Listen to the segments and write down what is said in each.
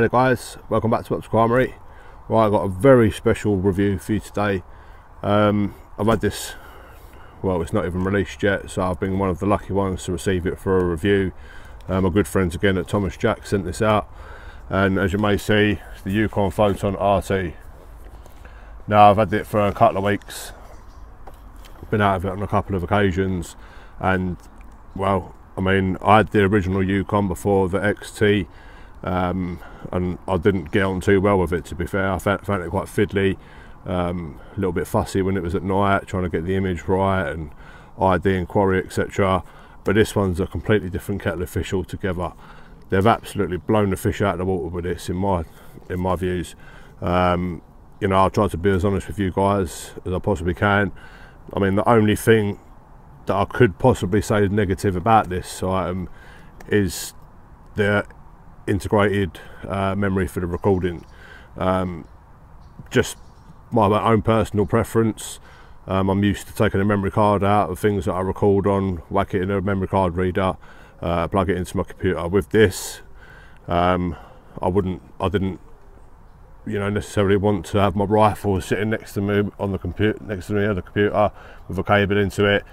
there guys, welcome back to Optical Armoury. Right, I've got a very special review for you today. I've had this, well, it's not even released yet, so I've been one of the lucky ones to receive it for a review. My good friends again at Thomas Jack sent this out, and as you may see, it's the Yukon Photon RT. Now I've had it for a couple of weeks, been out of it on a couple of occasions, and well, I mean, I had the original Yukon before the XT, and I didn't get on too well with it, to be fair. I found it quite fiddly, a little bit fussy when it was at night, trying to get the image right and ID and quarry, etc. But this one's a completely different kettle of fish altogether. They've absolutely blown the fish out of the water with this, in my views. You know, I'll try to be as honest with you guys as I possibly can. I mean, the only thing that I could possibly say negative about this item is the integrated memory for the recording. Just my own personal preference. I'm used to taking a memory card out of things that I record on, whack it in a memory card reader, plug it into my computer. With this, I didn't, you know, necessarily want to have my rifle sitting next to me on the computer, next to me on the computer with a cable into it.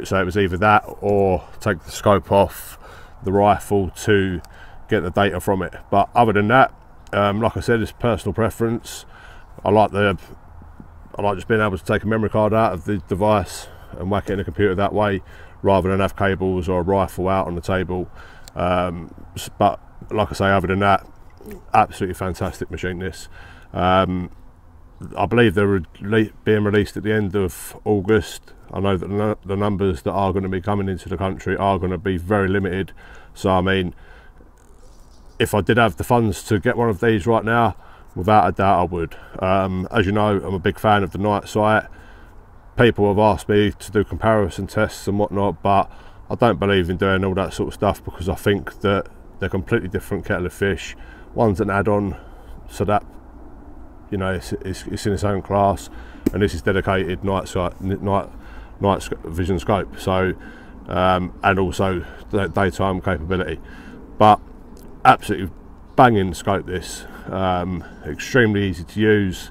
So it was either that or take the scope off the rifle to get the data from it. But other than that, like I said, it's personal preference. I like just being able to take a memory card out of the device and whack it in a computer that way, rather than have cables or a rifle out on the table. But like I say, other than that, absolutely fantastic machine this. I believe they're being released at the end of August. I know that the numbers that are going to be coming into the country are going to be very limited. So I mean, if I did have the funds to get one of these right now, without a doubt I would. As you know, I'm a big fan of the night sight. People have asked me to do comparison tests and whatnot, but I don't believe in doing all that sort of stuff, because I think that they're completely different kettle of fish. One's an add-on, so that, you know, it's in its own class, and this is dedicated night vision scope, so and also the daytime capability. But absolutely banging scope this, extremely easy to use.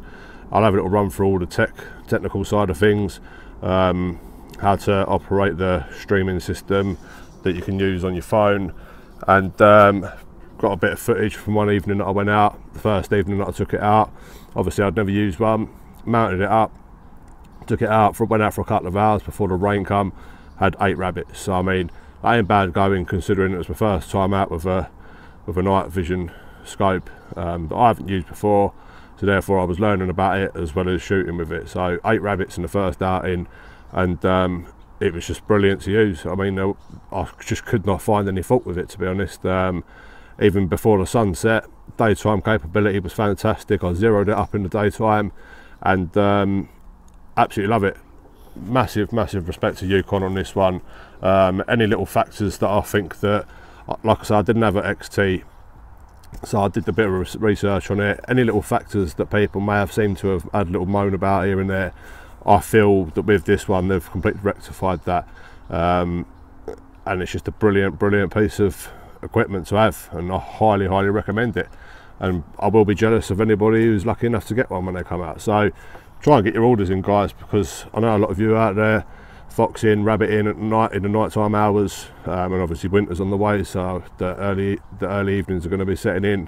I'll have a little run through all the technical side of things, how to operate the streaming system that you can use on your phone, and got a bit of footage from one evening that I went out, the first evening that I took it out. Obviously I'd never used one, mounted it up, took it out, went out for a couple of hours before the rain come, had 8 rabbits. So I mean, that ain't bad going, considering it was my first time out with a night vision scope that I haven't used before, so therefore I was learning about it as well as shooting with it. So 8 rabbits in the first outing, and it was just brilliant to use. I mean, I just could not find any fault with it, to be honest. Even before the sun set, daytime capability was fantastic. I zeroed it up in the daytime, and absolutely love it. Massive respect to Yukon on this one. Any little factors that I think that, like I said, I didn't have an XT, so I did a bit of research on it. Any little factors that people may have seemed to have had a little moan about here and there, I feel that with this one they've completely rectified that, and it's just a brilliant piece of equipment to have, and I highly recommend it. And I will be jealous of anybody who's lucky enough to get one when they come out. So try and get your orders in, guys, because I know a lot of you out there foxing, rabbiting at night in the nighttime hours, and obviously winter's on the way, so the early evenings are going to be setting in,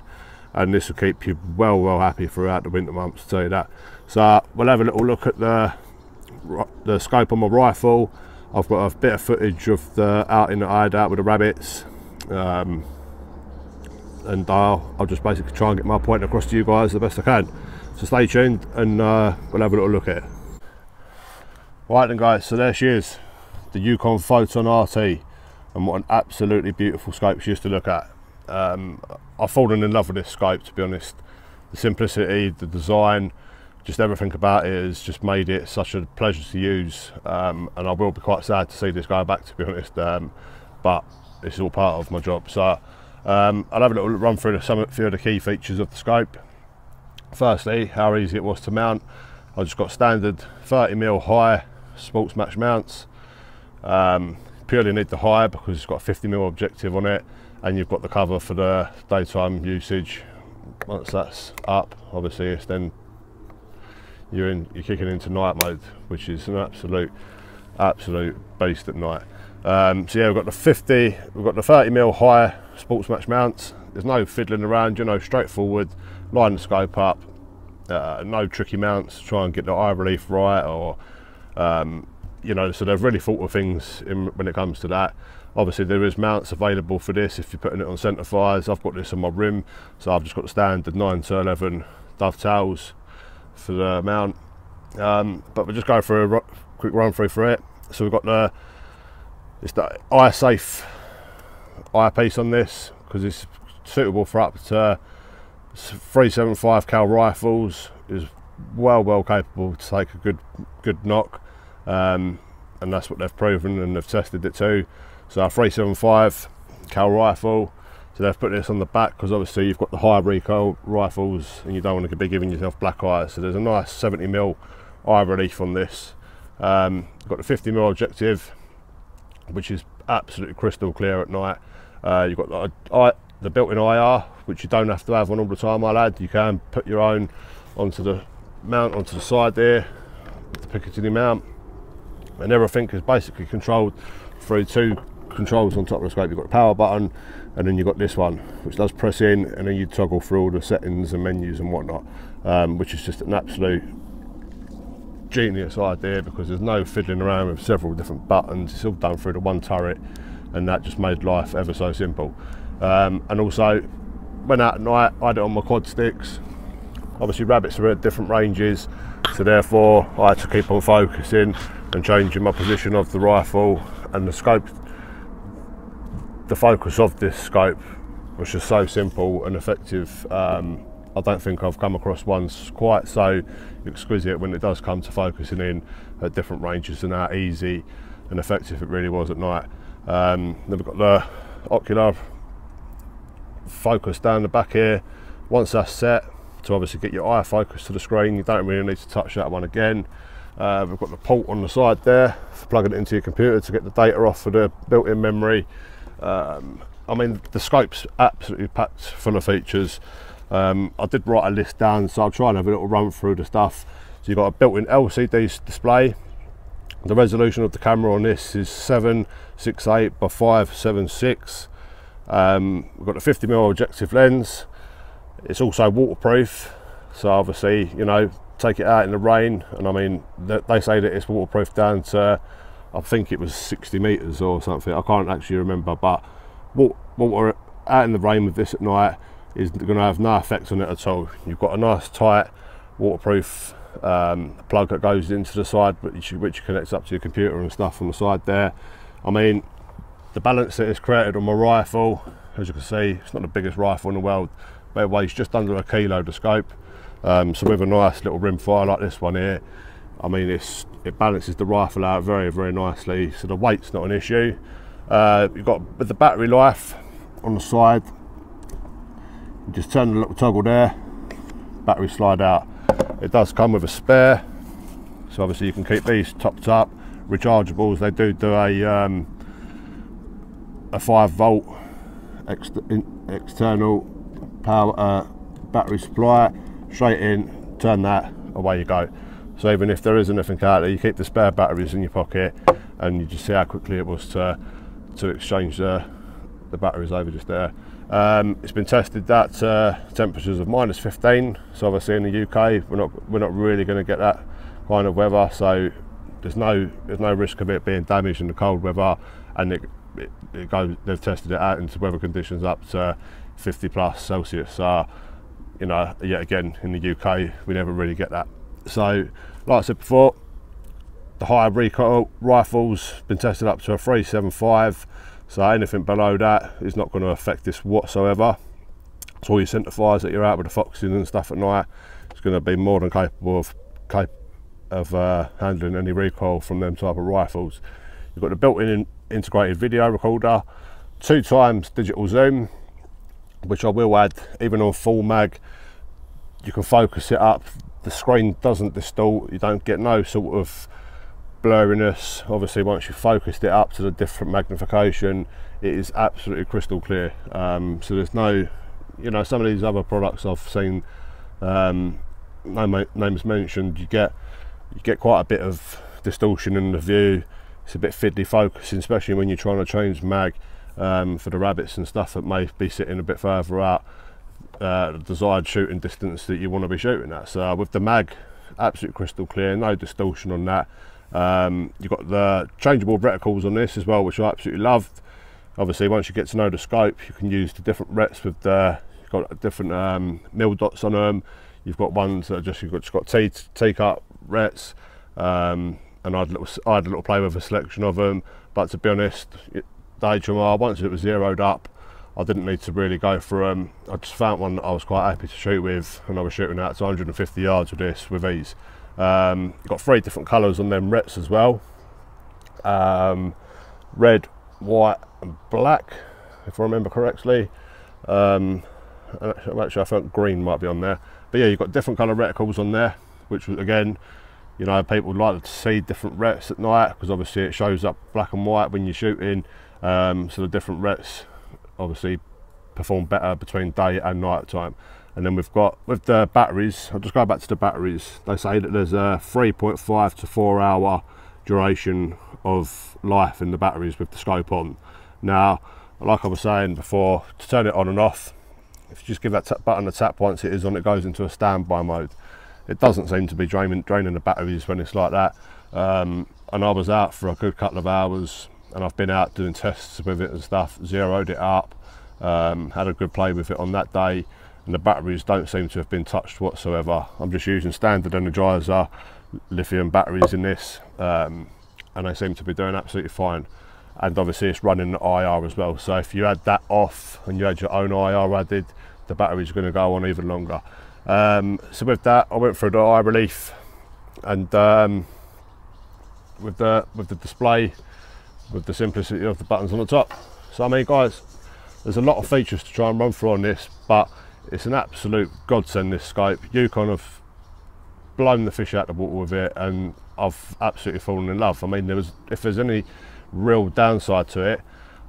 and this will keep you well happy throughout the winter months, to tell you that. So we'll have a little look at the scope on my rifle. I've got a bit of footage of the outing that I had out with the rabbits, and I'll just basically try and get my point across to you guys the best I can. So stay tuned, and we'll have a little look at it. Right then guys, so there she is, the Yukon Photon RT, and what an absolutely beautiful scope she is to look at. I've fallen in love with this scope, to be honest. The simplicity, the design, just everything about it has just made it such a pleasure to use, and I will be quite sad to see this go back, to be honest, but this is all part of my job. So I'll have a little run through a few of the key features of the scope. Firstly, how easy it was to mount. I just got standard 30mm high sports match mounts. Purely need the high because it's got a 50mm objective on it, and you've got the cover for the daytime usage once that's up, obviously it's then you're kicking into night mode, which is an absolute beast at night. So yeah, we've got the 30mm high sports match mounts. There's no fiddling around, you know, straightforward, line the scope up, no tricky mounts to try and get the eye relief right, or you know, so they've really thought of things when it comes to that. Obviously there is mounts available for this if you're putting it on centre fires. I've got this on my rim, so I've just got the standard 9-11 dovetails for the mount. But we'll just go through a quick run through for it. So we've got it's the eye safe eyepiece on this, because it's suitable for up to 375 cal rifles. Is well capable to take a good knock, and that's what they've proven, and they've tested it too. So a 375 cal rifle, so they've put this on the back because obviously you've got the high recoil rifles and you don't want to be giving yourself black eyes. So there's a nice 70mm eye relief on this. Got the 50mm objective, which is absolutely crystal clear at night. You've got the built-in IR, which you don't have to have on all the time, my lad. You can put your own onto the mount, onto the side there, the Picatinny mount, and everything is basically controlled through two controls on top of the scope. You've got the power button, and then you've got this one which does press in, and then you toggle through all the settings and menus and whatnot, which is just an absolute genius idea, because there's no fiddling around with several different buttons. It's all done through the one turret, and that just made life ever so simple. And also, went out at night, I had it on my quad sticks. Obviously rabbits are at different ranges, so therefore I had to keep on focusing and changing my position of the rifle, and the scope, the focus of this scope was just so simple and effective. I don't think I've come across one quite so exquisite when it does come to focusing in at different ranges, and how easy and effective it really was at night. Then we've got the ocular focus down the back here. Once that's set, to obviously get your eye focus to the screen, you don't really need to touch that one again. We've got the port on the side there for plugging it into your computer to get the data off of the built-in memory. I mean, the scope's absolutely packed full of features. I did write a list down, so I'll try and have a little run through the stuff. So you've got a built-in LCD display. The resolution of the camera on this is 768 by 576. We've got a 50mm objective lens. It's also waterproof, so obviously, you know, take it out in the rain, and I mean, they say that it's waterproof down to, I think it was 60 meters or something, I can't actually remember, but water out in the rain with this at night is going to have no effect on it at all. You've got a nice tight waterproof plug that goes into the side, which connects up to your computer and stuff on the side there. I mean, the balance that is created on my rifle, as you can see, it's not the biggest rifle in the world, but it weighs just under a kilo, the scope. So with a nice little rimfire like this one here, I mean, it balances the rifle out very nicely, so the weight's not an issue. You've got, with the battery life on the side, you just turn the little toggle there, battery slide out. It does come with a spare, so obviously you can keep these topped up. Rechargeables, they do a 5 volt external power battery supply, straight in, turn that, away you go. So even if there is anything out there, you keep the spare batteries in your pocket, and you just see how quickly it was to exchange the batteries over just there. It's been tested at temperatures of -15, so obviously in the UK we're not really going to get that kind of weather, so there's no risk of it being damaged in the cold weather, and they've tested it out into weather conditions up to 50+ Celsius. So, you know, yet again, in the UK we never really get that. So like I said before, the higher recoil rifles been tested up to a 375, so anything below that is not going to affect this whatsoever. So all your centre fires that you're out with the foxing and stuff at night, it's going to be more than capable of handling any recoil from them type of rifles. You've got the built-in integrated video recorder, 2x digital zoom, which I will add, even on full mag, you can focus it up, the screen doesn't distort, you don't get no sort of blurriness. Obviously once you've focused it up to the different magnification, it is absolutely crystal clear. So there's no you know, some of these other products I've seen, no names mentioned, you get quite a bit of distortion in the view. It's a bit fiddly focusing, especially when you're trying to change mag for the rabbits and stuff that may be sitting a bit further out the desired shooting distance that you want to be shooting at. So with the mag, absolute crystal clear, no distortion on that. You've got the changeable reticles on this as well, which I absolutely loved. Obviously, once you get to know the scope, you can use the different rets with the, you've got different mil dots on them. You've got ones that are just, you've got T-cut rets, and I had a little play with a selection of them. But to be honest, the HMR, once it was zeroed up, I didn't need to really go for them. I just found one that I was quite happy to shoot with, and I was shooting out to 150 yards with this with ease. Got 3 different colours on them rets as well. Red, white and black, if I remember correctly. Actually I thought green might be on there. But yeah, you've got different colour reticles on there, which was, again, you know, people like to see different rets at night because obviously it shows up black and white when you're shooting. So the different rets obviously perform better between day and night time. And then we've got, with the batteries, I'll just go back to the batteries. They say that there's a 3.5 to 4 hour duration of life in the batteries with the scope on. Now, like I was saying before, to turn it on and off, if you just give that button a tap once it is on, it goes into a standby mode. It doesn't seem to be draining the batteries when it's like that. And I was out for a good couple of hours, and I've been out doing tests with it and stuff, zeroed it up, had a good play with it on that day, and the batteries don't seem to have been touched whatsoever. I'm just using standard Energizer lithium batteries in this, and they seem to be doing absolutely fine. And obviously it's running the IR as well, so if you had that off and you had your own IR added, the batteries are going to go on even longer. So with that, I went through the eye relief, and with the display, with the simplicity of the buttons on the top. So I mean, guys, there's a lot of features to try and run through on this, but it's an absolute godsend, this scope. Yukon have blown the fish out the water with it, and I've absolutely fallen in love. I mean, if there's any real downside to it,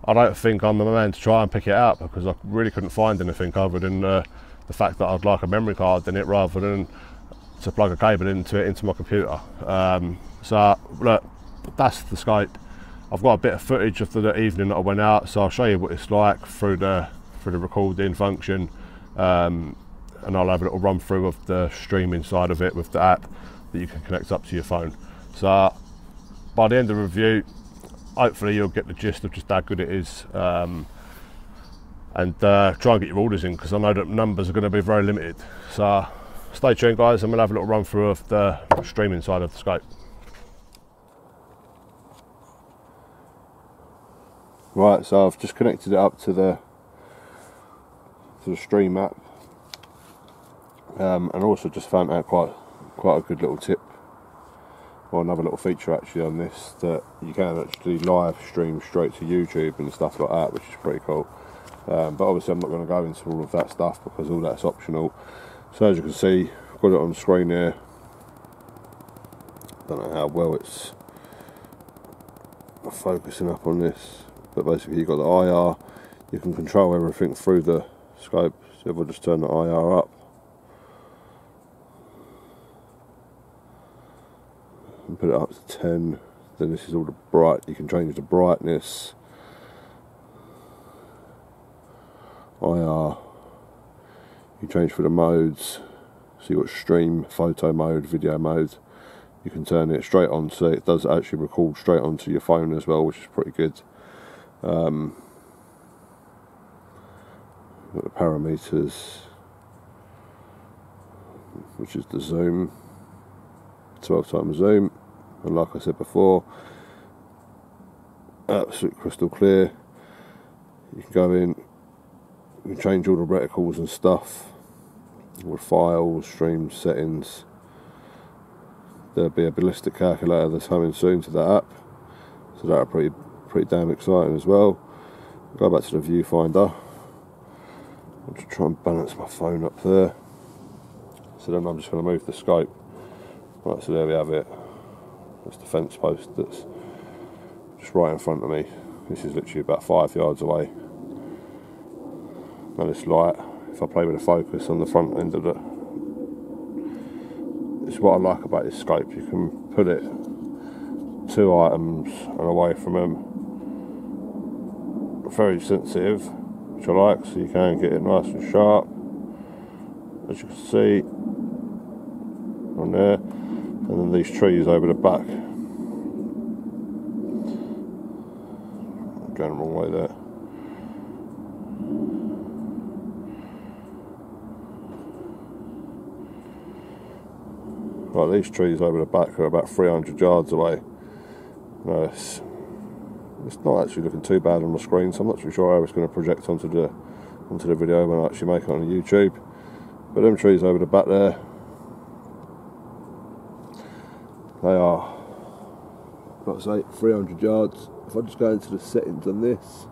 I don't think I'm the man to try and pick it out, because I really couldn't find anything other than the fact that I'd like a memory card in it rather than to plug a cable into it into my computer. So look, that's the scope. I've got a bit of footage of the evening that I went out, so I'll show you what it's like through the recording function, and I'll have a little run through of the streaming side of it with the app that you can connect up to your phone. So by the end of the review, hopefully you'll get the gist of just how good it is, and try and get your orders in, because I know that numbers are going to be very limited. So stay tuned, guys, and we'll have a little run through of the streaming side of the scope. Right, so I've just connected it up to the stream app, and also just found out quite a good little tip, or another little feature actually on this, that you can actually live stream straight to YouTube and stuff like that, which is pretty cool. But obviously I'm not going to go into all of that stuff because all that's optional. So as you can see, I've got it on the screen here. Don't know how well it's focusing up on this, but basically you've got the IR. You can control everything through the scope. So if I just turn the IR up and put it up to 10, then this is all the bright. You can change the brightness, IR. You change for the modes. So you've got stream, photo mode, video mode. You can turn it straight on, so it does actually record straight onto your phone as well, which is pretty good. Got the parameters, which is the zoom, 12 times zoom, and like I said before, absolute crystal clear. You can go in, you can change all the reticles and stuff with files, streams, settings. There'll be a ballistic calculator that's coming soon to that app, so that'll pretty damn exciting as well. Go back to the viewfinder. I'll just try and balance my phone up there. So then I'm just going to move the scope. Right, so there we have it. That's the fence post that's just right in front of me. This is literally about 5 yards away. And it's light. if I play with the focus on the front end of it. It's what I like about this scope. You can put it 2 items and away from them. Very sensitive, which I like, so you can get it nice and sharp, as you can see on there. And then these trees over the back. I'm going the wrong way there. Right, these trees over the back are about 300 yards away. No, it's not actually looking too bad on the screen, so I'm not too sure how it's going to project onto the video when I actually make it on YouTube. But them trees over the back there, they are, like I say, 300 yards. If I just go into the settings on this,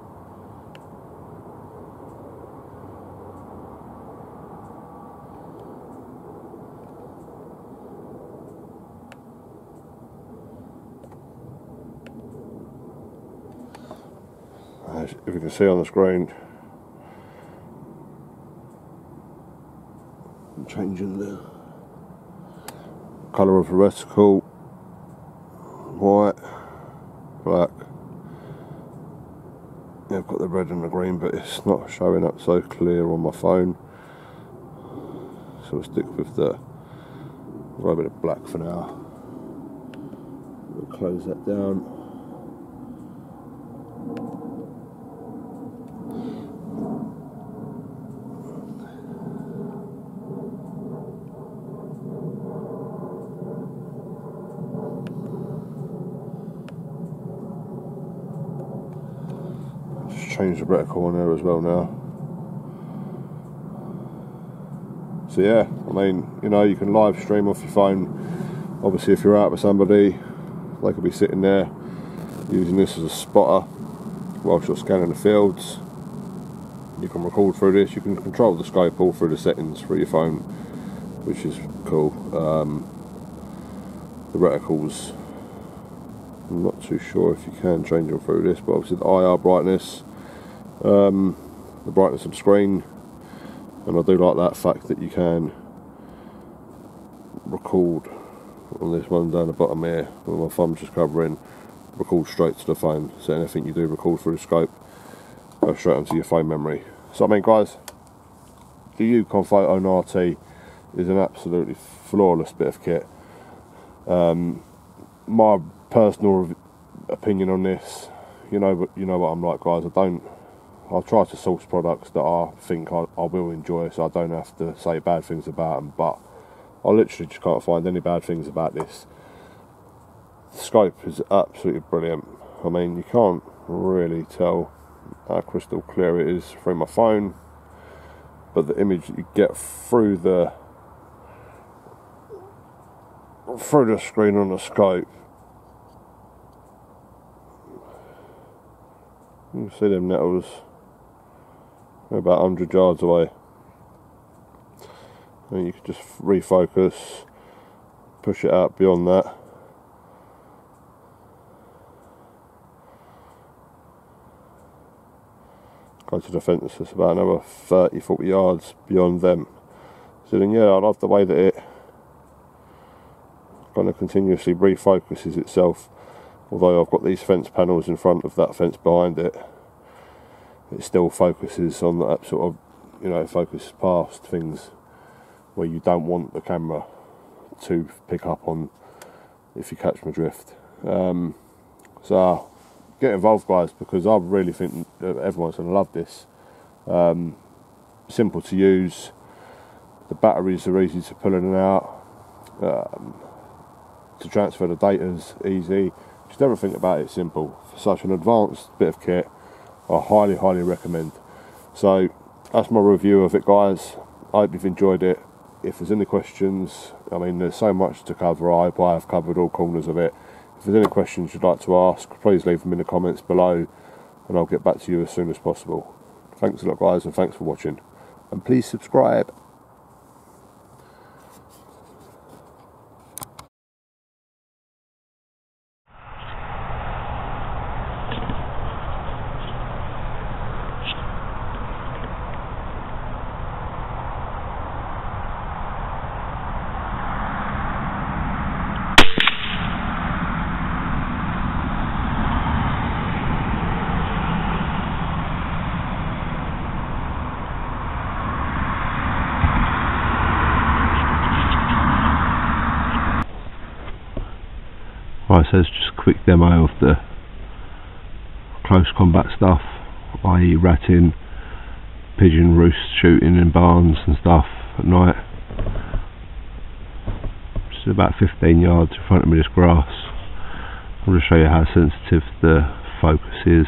if you can see on the screen, I'm changing the colour of the reticle, white, black. Yeah, I've got the red and the green, but it's not showing up so clear on my phone, so we'll stick with the little bit of black for now. We'll close that down. Change the reticle on there as well now. So yeah, I mean, you know, you can live stream off your phone. Obviously, if you're out with somebody, they could be sitting there using this as a spotter whilst you're scanning the fields. You can record through this. You can control the scope all through the settings through your phone, which is cool. The reticles, I'm not too sure if you can change them through this, but obviously the IR brightness, the brightness of the screen, and I do like that fact that you can record on this one down the bottom here with my thumb's just covering, record straight to the phone, so anything you do record through the scope goes straight onto your phone memory. So I mean guys, the Yukon Photon RT is an absolutely flawless bit of kit. My personal opinion on this, you know what I'm like guys, I'll try to source products that I think I will enjoy, so I don't have to say bad things about them, but I literally just can't find any bad things about this. The scope is absolutely brilliant. I mean, you can't really tell how crystal clear it is through my phone, but the image that you get through the screen on the scope, you can see them nettles. They're about 100 yards away, and you can just refocus, push it out beyond that. Go to the fence, it's about another 30-40 yards beyond them. So then yeah, I love the way that it kind of continuously refocuses itself. Although I've got these fence panels in front of that fence behind it, it still focuses on that sort of, you know, focus past things where you don't want the camera to pick up on, if you catch my drift. So get involved guys, because I really think that everyone's going to love this. Simple to use, the batteries are easy to pull in and out, to transfer the data is easy. Just everything about it simple. For such an advanced bit of kit, I highly recommend. So that's my review of it guys. I hope you've enjoyed it. If there's any questions, I mean there's so much to cover, I hope I have covered all corners of it. If there's any questions you'd like to ask, please leave them in the comments below and I'll get back to you as soon as possible. Thanks a lot guys, and thanks for watching, and please subscribe. says, just a quick demo of the close combat stuff, i.e. ratting, pigeon roost shooting in barns and stuff at night. Just about 15 yards in front of me, this grass. I'll just show you how sensitive the focus is.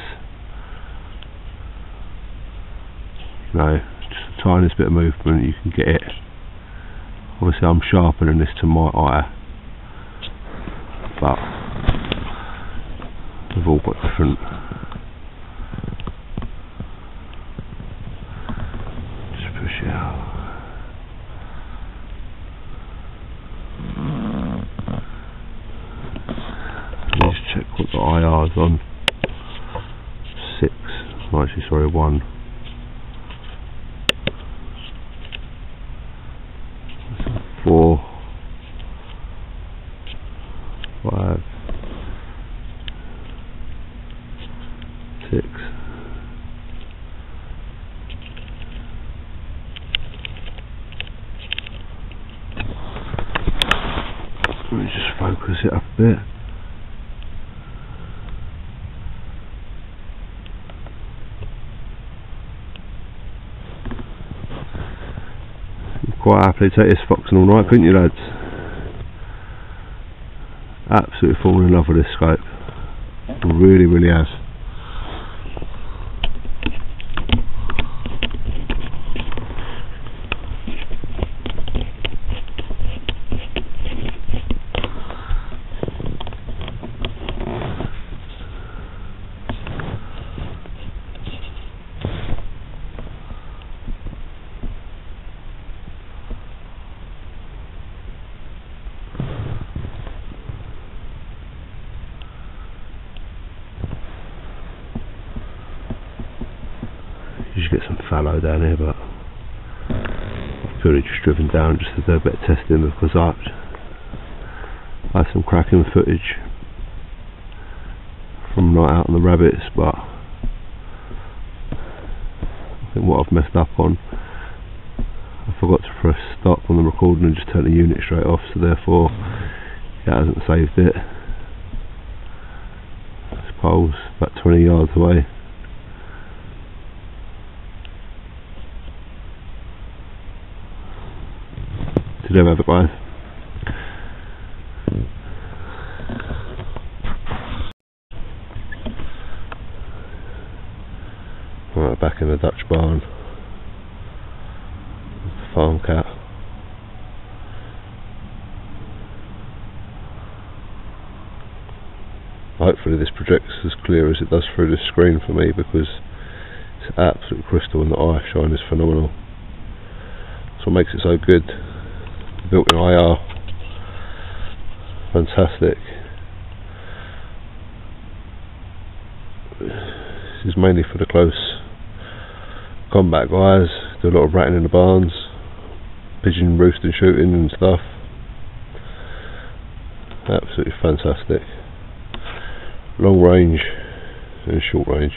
You know, just the tiniest bit of movement, you can get it. Obviously I'm sharpening this to my eye, but they've all got different. Just push it out. Let's check what the IR is on. 6. Actually, sorry, 1. 4, 5, 6. Let me just focus it up a bit. Quite happily take this foxing all night, couldn't you, lads? Absolutely fallen in love with this scope. Really, really has. You should get some fallow down here, but I've purely just driven down just to do a bit of testing because I had some cracking footage from night out on the rabbits, but I think what I've messed up on, I forgot to press stop on the recording and just turn the unit straight off, so therefore it hasn't saved it. This pole's about 20 yards away. There we have it, guys. Right, back in the Dutch barn. The farm cat. Hopefully this projects as clear as it does through the screen for me, because it's absolute crystal and the eye shine is phenomenal. That's what makes it so good. Built-in IR, fantastic. This is mainly for the close combat guys. Do a lot of ratting in the barns, pigeon roosting shooting and stuff. Absolutely fantastic. Long range and short range.